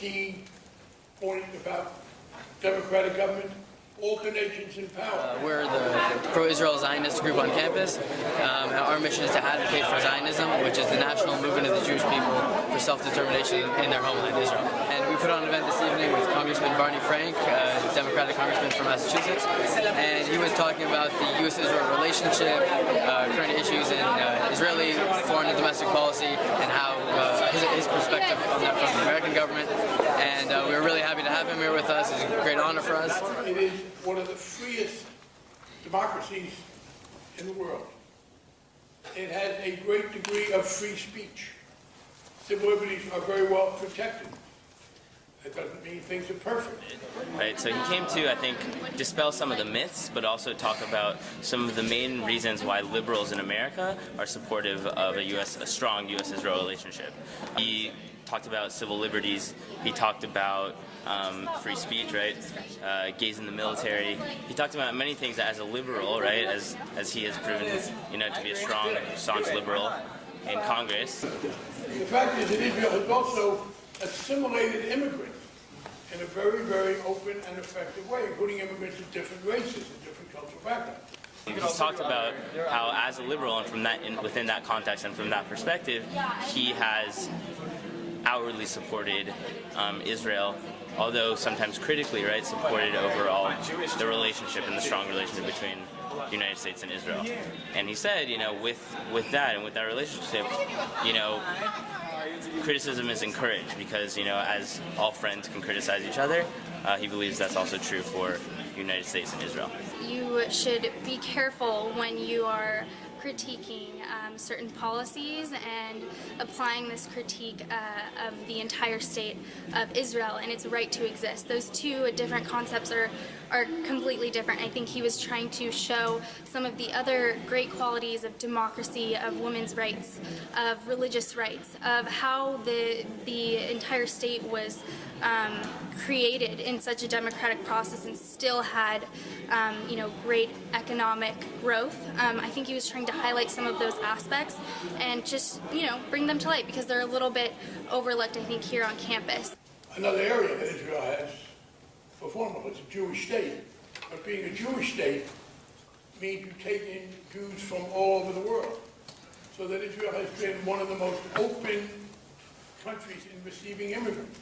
key point about democratic government? Alternations in power. We're the pro-Israel Zionist group on campus. Our mission is to advocate for Zionism, which is the national movement of the Jewish people for self-determination in their homeland, Israel. And we put on an event this evening with Congressman Barney Frank, Democratic congressman from Massachusetts, and he was talking about the U.S.-Israel relationship, current issues in Israeli foreign and domestic policy, and how his perspective on that from the American government. And we were really happy to have him here with us. It's a great honor for us. It is one of the freest democracies in the world. It has a great degree of free speech. Civil liberties are very well protected. That doesn't mean things are perfect. Right, so he came to, I think, dispel some of the myths, but also talk about some of the main reasons why liberals in America are supportive of a strong U.S.-Israel relationship. He talked about civil liberties. He talked about free speech, right? Gays in the military. He talked about many things that, as a liberal, right, as he has proven, to be a strong, staunch liberal in Congress. The fact is that Israel has also assimilated immigrants in a very, very open and effective way, including immigrants of different races and different cultural backgrounds. He's talked about how, as a liberal, and from that, within that context and from that perspective, he has outwardly supported Israel, although sometimes critically, right, supported overall the relationship and the strong relationship between the United States and Israel. And he said, with that and with that relationship, criticism is encouraged because, as all friends can criticize each other, he believes that's also true for the United States and Israel. You should be careful when you are critiquing certain policies and applying this critique of the entire state of Israel and its right to exist. Those two different concepts are completely different. I think he was trying to show some of the other great qualities of democracy, of women's rights, of religious rights, of how the entire state was created in such a democratic process and still had great economic growth. I think he was trying to highlight some of those aspects and just bring them to light because they're a little bit overlooked, I think, here on campus. Another area that Israel has for formula, it's a Jewish state, but being a Jewish state means you take in Jews from all over the world, so that Israel has been one of the most open countries in receiving immigrants.